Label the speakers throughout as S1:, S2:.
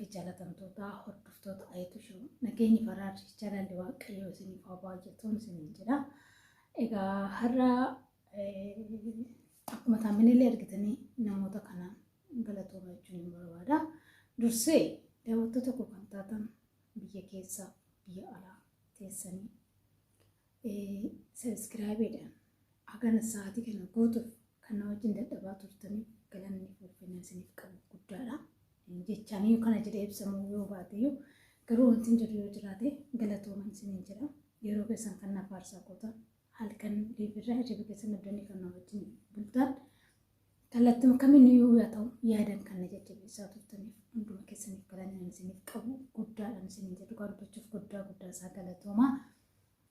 S1: fi jaalatamtoota hordoftoota ayetu shiru nageenyi faraarri jaalalli waaqayyoo isiniif haa baay'atuun isiniin jedha. Egaa har'a akkuma taamillee argitanii namoota kanaan galatooma jechuun barbaada. Dursee daawwattoota koo kan taatan biyya keessaa biyya alaa teessanii sabiskiraayibiidhaan hagana sa'aatii kana guutuuf kan na wajjin dadhabaa turtanii galanni ulfinna isiniif qabu guddaadha. Jechaanii kana jedhee ibsamuu yoo baateyyuu garuu wanti jiru yoo jiraate galatooman isiniin jedha. Yeroo keessan kan naaf aarsaa gootan halkan liibirraa hirriba keessan abdanii kan na wajjin bultan kallattii kamiyyuu yoo ta'u yaadan kan na jajjabeessaa turtaniif hunduma keessaniif galanni isiniif qabu guddaadhaan isiniin jedhu garbachuuf guddaa isaa galatoomaa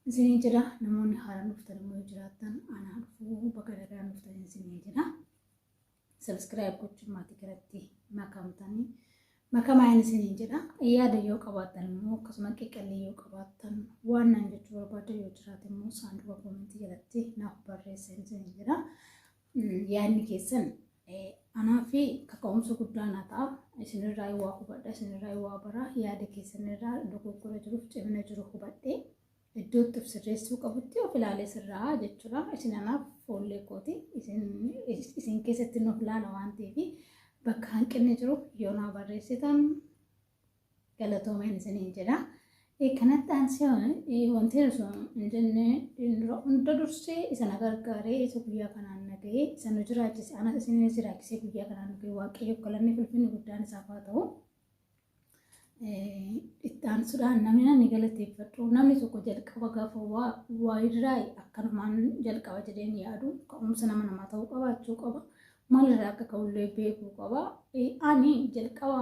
S1: isiniin jedha. Namoonni haaraan dhuftan immoo yoo jiraattan anaa dhufuu bakka dagaan dhuftan isiniin jedha. Subscribe gochuun maatii kanatti makamtanii makamaan isiniin jedha. Yaada yoo qabaattan immoo akkasuma qiqqallee yoo qabaattan waan naan jechuu barbaaddan yoo jiraate immoo saanduqa koomentii jalatti naaf barreessaa isiniin jedha. Yaadni keessan anaa fi kaka'umsa guddaa naa ta'a. Isinirraa waa hubadha, isinirraa waa bara. Yaada keessanirraa dogoggora jiruuf cimina jiru hubadhee iddootti of sirreessuu qabutti of ilaalee sirraa jechuudha. Isin anaaf foollee kooti. Isin keessatti nuuf ilaala waan ta'eef bakka hanqinni jiru yoo naa barreessitan galatoomeen isiniin jedha. Kanatti aansee wanti hin jenne hunda dursee isa na gargaaree isa guyyaa kanaan nagahee isa nu jiraachise ana isin jiraachisee guyyaa kanaan nagahee waaqayyo galanni ulfinni guddaan isaaf haa ta'u. Itti aansuudhaan namni galateeffadhu. Namni tokko jalqaba gaafa waa irraa akkanumaan jalqaba jedheen yaadu ka'umsa nama ta'uu qabaachuu qaba. Maalirraa akka ka'ullee beekuu qaba. Ani jalqaba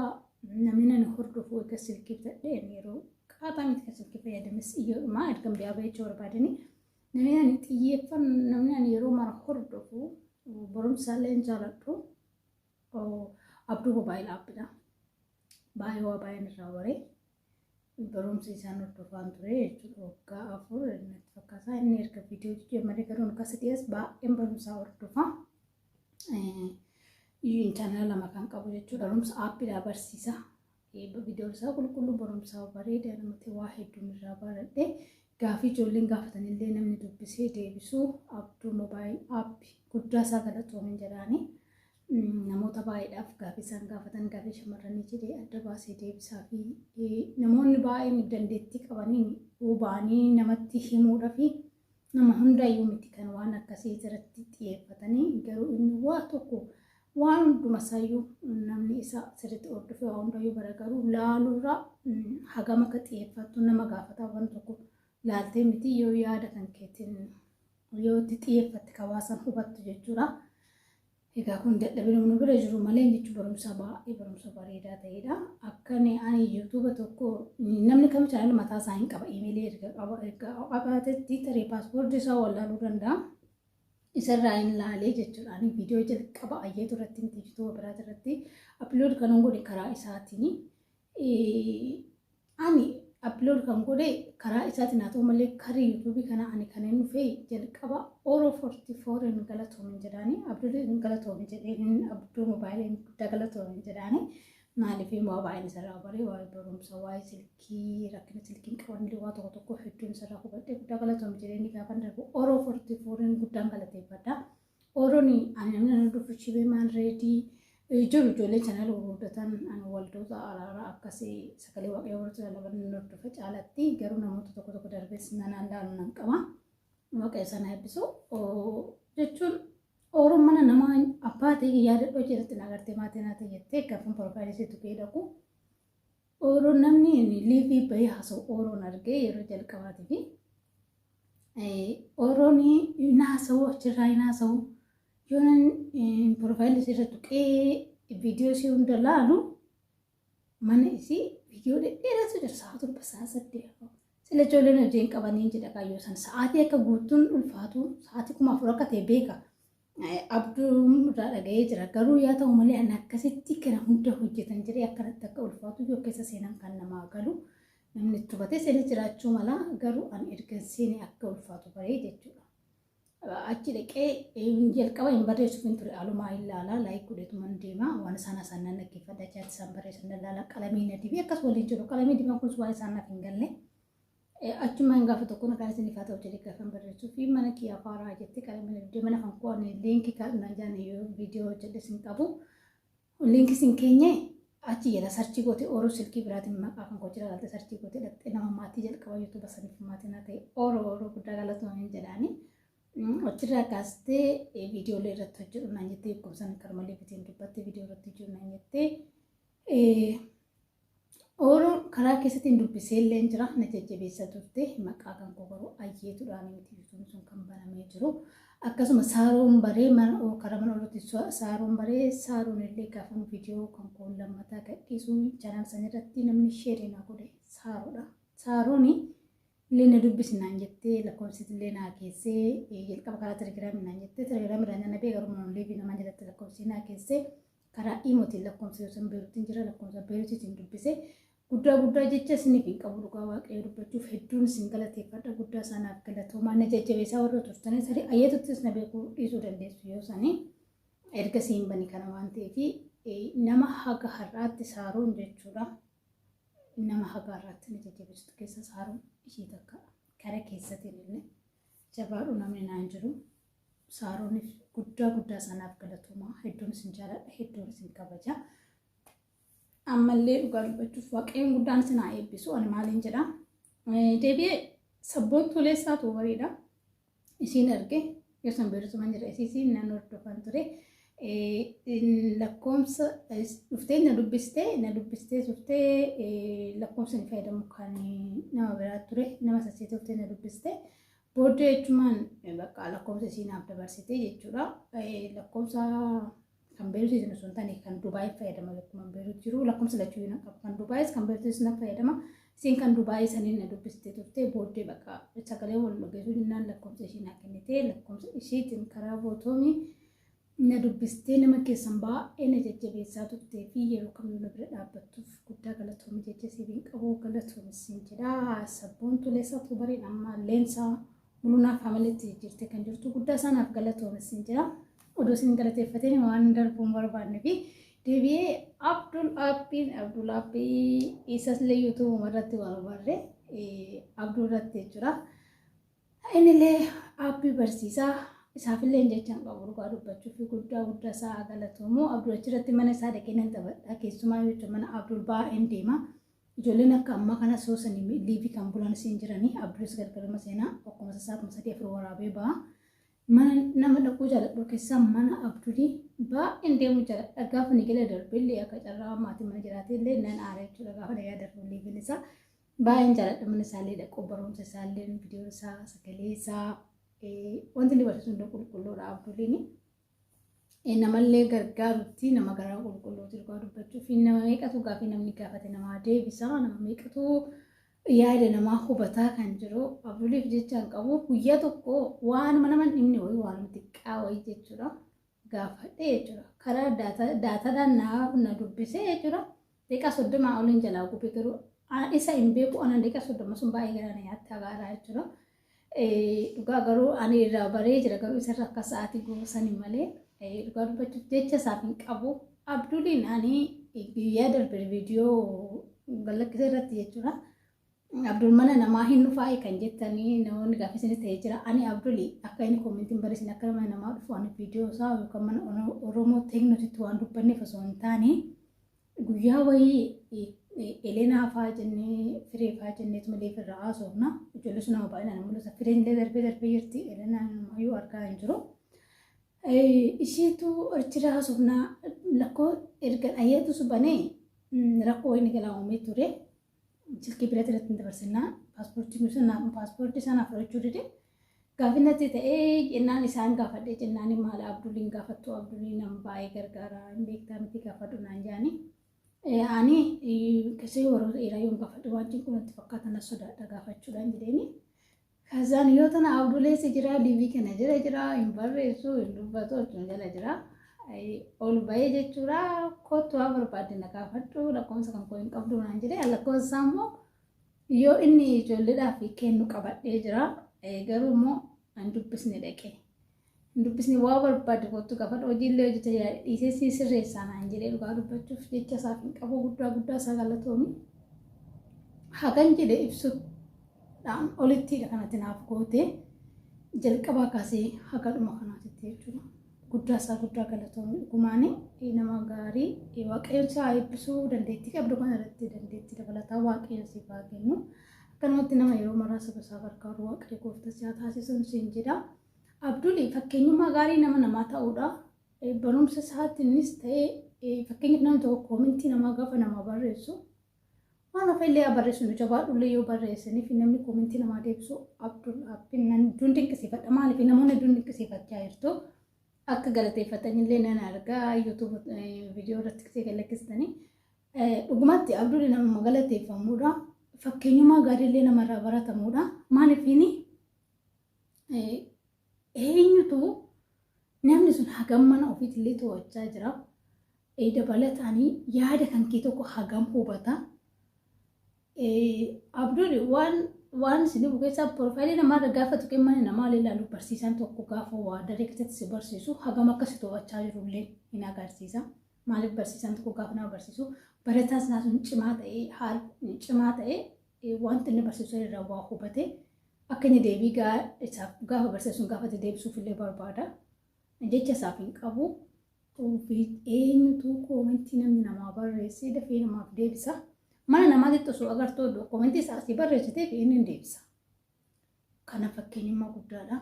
S1: namni hordofu egaa silkii ta'een yeroo qaataa miti kan silkii fayyadames iyyoodhuma ergan biyaa jechuu barbaadanii namni xiyyeeffannoo namni yeroo mara hordofu barumsaallee hin jaaladhu. Abduu mobaayilaa abbiidha. Baay'een irraa baree barumsa isaan hordofaan ture jechuudha. Waggaa 4 natti fakkaata. Inni erga viidiyoo jijjiirame garuu akkas dhiyees baay'een barumsaa hordofaa. Chaanala lama kan qabu jechuudha. Barumsa aappiidhaa barsiisa. Viidiyoo isaa qulqulluu barumsaa bareedaa namatti waa hedduun irraa baradhee gaafii ijoolleen gaafatanillee namni dubbisee deebisuu Abduu mobaayil aappii guddaa isaa galatoomin jedhaanii. Namoota baay'eedhaaf gaafii isaan gaafatan gaafii shamarranii jedhee adda baasee deebisaa fi namoonni baay'een dandeettii qabanii hubanii namatti himuudhaa fi nama hundaayyuu miti kan waan akkasii irratti xiyyeeffatanii garuu inni waa tokko waan hundumasaayyuu namni isa sirriitti hordofee waa hundaayyuu bara garuu laaluurraa hagam akka xiyyeeffattu nama gaafata waan tokko laaltee miti yoo yaada kan keetiin yoo itti xiyyeeffatte hawaasan hubattu jechuudha. Egaa kun dadhabina nu bira jiru malee jechuun barumsa bareedaa ta'edha. Akkani ani YouTube tokko namni kam chaanal mataa isaa hin qaba. Iimeelii erga qabaatetti taree paaspoortii isaa wallaaluu danda'a. Isarraa hin laalee jechuudha. Ani viidiyoo jalqaba ayyeetu irratti tiiktooka biraati irratti upload kan godhe karaa isaatiin. Ani upload kan godhe karaa isaatiin haa ta'u malee karaa YouTube kana ani kan inni dhufee jalqaba Oro 44 hin galatoomin jedhaanii Abduu hin galatoomin jedheen Abduu mobaayiliin guddaa galatoomin jedhaanii maaliif mobaayiliin isarraa baree waa'ee barumsa waa'ee silkii rakkina silkiin qabanillee waa tokko hedduun isarraa hubadhee guddaa galatoomin jedheen gaafa darbu Oro 44 guddaa galateeffadha. Oroon ani namni dhufu shibee maan reedii ijoollee channel gurguddatan waldoota araaraa akkasii sagalee waaqayyoo warra laban hordofa caalatti garuu namoota tokko darbees nanaan laalu nan qaba. Waaqayyo sana eebbisu jechuun Oroon mana nama abbaa ta'e yaadadhoo jedhatti nagartee maatii naa ta'e jettee gaafa barbaadisiitu kee dhaqu. Oroon namni liivii bahee haasa'u Oroon argee yeroo jalqabaati fi Oroon naasa'u achirraa naasa'u. Yoon profaayilii irra tuqee viidiyoo ishee hunda laalu mana isii viidiyoo dheeraatu jira sa'aatii 7 sila ijoolleen hojii hin qabanii jedha kaayyoo san sa'aatii akka guutuun ulfaatu sa'aatii 4 akka ta'e beeka. Abduun irraa dhaga'ee jira garuu yaa ta'u malee ani akkasitti kana hunda hojjetan jedhee akkanatti akka ulfaatu yoo keessa seenan kan namaa galu namni itti hubatee seenee jiraachuu mala garuu ani erga seenee akka ulfaatu baree jechuudha. achi dhaqee jalqaba hin barreessuuf hin ture alumaa ilaalaa laayik godheetuman deema waan isaan haasa'an dhaggeeffadha chaatti isaan barreessan ilaalaa qalamii na dibee akkas waliin jiru qalamii dibaan kunis waan isaan naaf hin galle achuma hin gaafa tokko nagaan isin ifaa ta'u jedhee gaafa barreessuu fi mana kiyyaa faaraa jettee qalamii na dibee mana kan ku'an liinkii kaadhunaan jaan viidiyoo hojjedhe sin qabu liinkii sin keenye achi jala sarchii gootee ooroo silkii biraatiin maqaa kan gochira galtee sarchii gootee dhaqxee nama maatii jalqaba yuutuuba saniif maatiin haa ta'e ooroo guddaa galatoomanii jedhaanii achirraa kaastee viidiyoolee irratti hojjedhu naan jettee beekumsaan karmalee bitiin dubbattee viidiyoo irratti hojjedhu naan jettee ooroo karaa keessatti dubbisee illee jira na jajjabeessaa turte maqaa kan kokoroo ayyeetuudhaan miti yuutuun sun kan banamee jiru akkasuma saaroon baree karaa mana irratti saaroon baree saaroon illee gaafa viidiyoo kan koon lammataa gadhiisuu chaanal san irratti namni sheerii na godhe saaroodha saarooni illee na dubbisinaan jettee lakkoofsitti illee naa keessee jalqaba karaa telegiraamii naan jettee telegiraamii irraa nabee garuu mana olii namaa jalatti lakkoofsi naa keessee karaa imootiin lakkoofsi yoo san beeruutiin jira lakkoofsa beeruutiin dubbise guddaa jecha isiniif hin qabu dhugaa waaqayyo dubbachuuf hedduun isin galateeffadha guddaa sanaaf galatoomaa na jajjabeessaa warra turtanii sari ayyaatuttis na beekuu dhiisuu dandeessu yoo sanii erga siin bani kana waan ta'eef nama haga har'aatti saaroon jechuudha nama haga har'aatti na jajjabeessu keessa saaroon ishii takka kara keessatiin illee jabaadhu namni naan jiru saarooniif guddaa sanaaf galatoomaa hedduun isin jaaladha hedduun isin kabaja. Ammallee dhugaa dubbachuuf waaqayyoon guddaan isin haa eebbisu ani maaliin jedha deebi'ee sabboontuu leessaatu bareeda isiin arge yoo san beerutuman jira isiin nan hordofan ture lakkoomsa dhuftee na dubbistee dhuftee lakkoomsa ni fayyadamu kan nama biraa ture nama sasseetee dhuftee na dubbistee booddee jechumaan bakka lakkoomsa isiin naaf dabarsitee jechuudha lakkoomsa kan beeruutiin sun tani kan Dubaay fayyadama lakkuma beeruut jiru lakkoomsa lachuu hin qabu kan Dubaayis kan beeruutiin na fayyadama isiin kan Dubaay saniin na dubbistee turte booddee bakka sagalee wal dhageessuu dinnaan lakkoomsa ishii naa kennite lakkoomsa ishiitiin karaa bootoomii na dubbistee nama keessan baay'ee na jajjabeessaa turtee fi yeroo kamuu na bira dhaabbattuuf guddaa galatoomii jajjasiif hin qabu galatoomis hin jedha sabboontuu leessaatu bareeda amma leensaa mulunaaf hamaletti jirte kan jirtu guddaa sanaaf galatoomis hin jedha. Odoo isin galateeffatanii waan darbuun barbaadne fi deebi'ee Abdul Aappii isas illee yuutuubuma irratti waan barre Abdul irratti jechuudha. Innillee aappii barsiisaa isaafillee jechaan qabu dhugaa dubbachuu fi guddaa isaa galatoomu Abdul achirratti mana isaa dhaqee nan taphadha keessumaa jechuudha mana Abdul baay'een deema. Ijoolleen akka ammaa kana soosanii liivii kan bulan isin jiranii Abdulis gargarama seenaa akkuma sassaatuma 3-4 waraabee ba'a. Mana nama dhaquu jaaladhu keessaa mana Abdulii baay'een deemu jaaladha gaafa ni gala darbeellee akka carraa maatii mana jiraatellee nan aara jechuudha gaafa dhagaa darbeellee bilisa baay'een jaaladha mana isaallee dhaquu barumsa isaallee viidiyoo isaa sagalee isaa wanti inni barsiisu hunda qulqulluudha Abduliin namallee gargaarutti nama garaa qulqulluuti dhugaa dubbachuuf nama meeqatu gaafa namni gaafate nama deebisa nama meeqatu yaada namaa hubataa kan jiru Abduliif jechaan qabu guyyaa tokko waan nama dhimne wayii waan xiqqaa wayii jechuudha gaafadhe jechuudha karaa daataadhaan na dubbisee jechuudha deeqaa 30 oliin jalaa gubee garuu isa hin beeku ana deeqaa 30 sun baay'ee gara na yaatti agaaraa jechuudha dhugaa garuu ani irraa baree jira garuu isarra akka sa'aatii goosanii malee dhugaa dubbachuuf jecha isaaf hin qabu Abduliin ani guyyaa darbe viidiyoo galakkisee irratti jechuudha. Abdul mana namaa hin dhufaa kan jettanii namoonni gaafa isin ta'ee jira ani Abdulii akka inni koomentiin barreessin akka mana namaa dhufu ani viidiyoo isaa yookaan mana Oromoo teeknotitti waan dubbanneef osoo hin taane guyyaa wayii Eleenaa fa'aa jennee firee fa'aa jenneetu malee firraa haasofna ijoollee sun nama baay'inaan mul'isa fireen illee darbee jirti Eleenaa namayyuu argaa hin jiru ishiitu achirraa haasofna lakkoo erga ayyaatu subanee rakkoo wayii galaa uumee ture. Silkii biratti irratti dabarsinaa paaspoortii sana fudhachuu dide gaafinatti ta'ee jennaan isaan gaafadhe jennaan maala Abduliin gaafattu Abduliin nama baay'ee gargaara hin beektaa miti gaafadhu naan jaani ani keessee warra dheeraa yoon gaafadhe waan kun itti fakkaatan as sodaadha gaafachuudhaan jedheeni kazaan yoo tana Abduleessi jira liivii kana jira hin barreessu hin dubbatu achuun jala jira ol bahee jechuudha kottu haa barbaadde na gaafadhu lakkoofsa kan koo hin qabdu naan jedhee lakkoofsa immoo yoo inni ijoolleedhaaf kennu qabadhee jira garuu immoo an dubbisne dhaqe dubbisni waa barbaade kottu gafadha hojiillee hojjeta dhiisee sirreessaa naan jedhee dhugaa dubbachuuf jecha isaaf hin qabu guddaa isaa galatoomii hagan jedhe ibsuudhaan olittiidha kanatti naaf gootee jalqabaa kaasee hagadhuma kanaatitti jechuudha. Guddaa galatoomii dhugumaanii nama gaarii waaqayyoon isaa eebbisuu dandeettii qabdu kanarratti dandeettii dabalataa waaqayyoon siif haa kennu. Akkanumatti nama yeroo maraa saba isaa gargaaru waaqayyo gooftaa isaa taasisuun siin jedha. Abduul fakkeenyummaa gaarii namaa ta'uudha. Barumsa isaatiinis ta'ee fakkeenyaaf namni tokko koomintii namaa gaafa namaa barreessu waan ofillee barreessu nu jabaadhullee yoo barreessaniif namni koomintii namaa deebisu Abduul nan dinqisiifadha. Maaliif namoonni dinqisiifachaa jirtu akka galateeffatanillee nan argaa YouTube viidiyoo irratti galateessitanii dhugumatti Abduul nama galateeffamuudha. Fakkeenyummaa gaariillee namarraa baratamuudha. Maaliifini eenyutu namni sun hagam mana ofiitillee to'achaa jira. Dabalataanii yaada kan kee tokko hagam hubata. Abduul waan isin bukeessaa piroofaayilii namaa gaafa tuqee mana namaa ilaalu barsiisaan tokko gaafa waa daree keessatti si barsiisu hagam akkasi to'achaa jirullee hin agarsiisa. Maaliif barsiisaan tokko gaafa nama barsiisu barataan sanaa sun cimaa ta'ee wanti inni barsiisu irraa waa hubate akka inni deebii isaaf gaafa barsiisuun gaafa deebisuuf illee barbaada. Jecha isaaf hin qabu. Eenyutu koomentii namni namaa barreessee dafee namaaf deebisa. Mana namaatti osoo agartoo koomentii isaa asii barreessitee fi inni hin deebisa. Kana fakkeenyummaa guddaadha.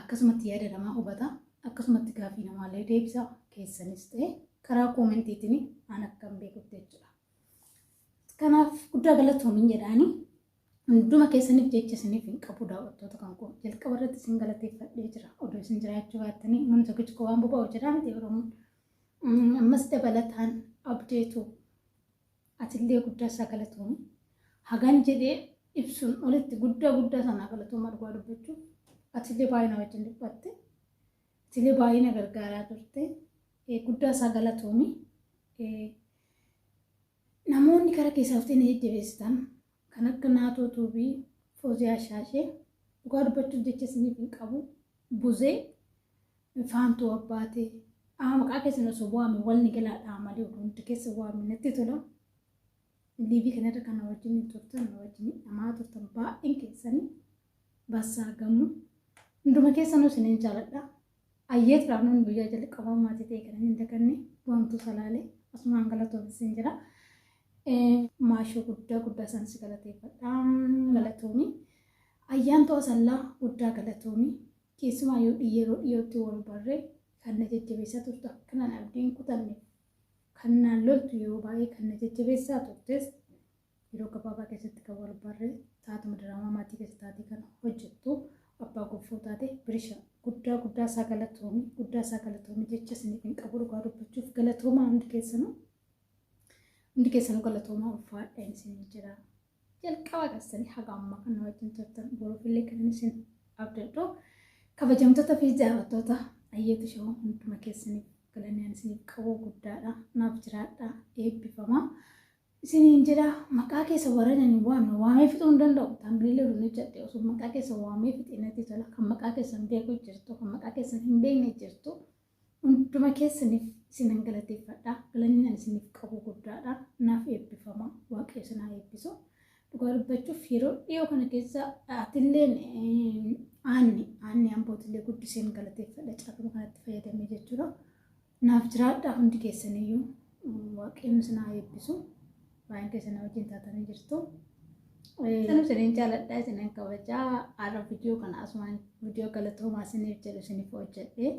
S1: Akkasumatti yaada namaa hubata. Akkasumatti gaaffii namaallee deebisa. Keessanis ta'e karaa koomentiitiin aan akkam beekutti jechuudha. Kanaaf guddaa galatoomin jedhaanii hunduma keessaniif jecha isiniif hin qabu daawwattoota kan koo jalqaba irratti isin galateeffadhee jira. Odoo isin jiraachuu baattanii namni tokkichi waan boba'u jedhaa miti Oromoon. Ammas dabalataan abdeetu atillee guddaa isaa galatoomi. Hagan jedhee ibsuun olitti guddaa sanaa galatoomaa dhugaa dubbachuuf atillee baay'ina wajjin dhiphatte. Atillee baay'ina gargaaraa turte. Guddaa isaa galatoomi. Namoonni karaa keessaa uffatanii jajjabeessitan kan akka naatoo tuubii fooziyaa shaashee dhugaa dubbachuuf jecha isiniif hin qabu. Buzee faantuu abbaatee maqaa keessan osoo waame walni galaadhaa malee hundi keessa waame natti tola. Liibii kanarra kan wajjin turtan wajjin namaa turtan baay'een keessanii bassaa gamu hunduma keessanuu isiniin jaaladha. Ayyeet raafnoon guyyaa jalqabaa maatii ta'e kan hin daganne wantu salaalee asumaan galatoomisin jira. Maashoo guddaa isaanis galateeffadha. Galatoomi. Ayyaan ta'uu sallaa guddaa galatoomi. Keessumaa yoo dhiyootti wal barree kan na jajjabeessaa turte akkanaan abdiin kutanne kan naan loltu yeroo baay'ee kan na jajjabeessaa turtes yeroo gabaabaa keessatti kan wal barree taatuma diraamaa maatii keessa taatee kan hojjettu abbaa goffoo taate birisha guddaa isaa galatoomi jecha isiniif hin qabu dhugaa dubbachuuf galatoomaa hundi keessanuu galatoomaa ulfaadhaan isin jira. Jalqaba keessanii haga ammaa kan wajjin turtan boruufillee kan isin abdadhu kabajamtoota fi jaallattoota ayyeetu shawaa hunduma keessaniif galannaan isiniif qabu guddaadha. Naaf jiraadha eebbifama. Isiniin jira maqaa keessa warananii waamee fixuu hin danda'u. Taambilee dhuunfaa jedhee osoo maqaa keessa waamee fixinatti tola. Kan maqaa keessan beeku jirtu, kan maqaa keessan hin beekne jirtu. Hunduma keessaniif isinan galateeffadha. Galannaan isiniif qabu guddaadha. Naaf eebbifama. Waaqayyo isin haa eebbisu. Dhugaa dubbachuuf yeroo dhiyoo kana keessa atilleen aanni ambootillee guddiseen galateeffadha. Caafama kanatti fayyadamee jechuudha. Naaf jiraadha hundi keessaniyyuu waaqayyo isin haa eebbisu. Baay'een keessan wajjin taatanii jirtu. Sanuu isiniin jaaladha isiniin kabajaa har'a viidiyoo kana asumaan viidiyoo galatoomaa isiniif jedhu isiniif hojjedhee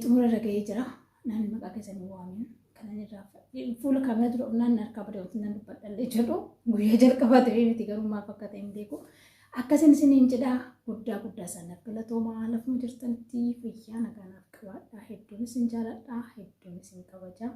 S1: xumura irra gahee jira. Namni maqaa keessanii waamin kanan irraa fuula kaameraa dura naanni harkaa badee wanti nan dubbadhallee jedhu guyyaa jalqabaa ta'ee miti garuu maaf akka ta'e hin beeku. Akkasiin isiniin jedha guddaa sanaaf galatoomaa lafuma jirtanitti fayyaa nagaanaaf qabaadha. Hedduun isin jaaladha. Hedduun isin kabajaa.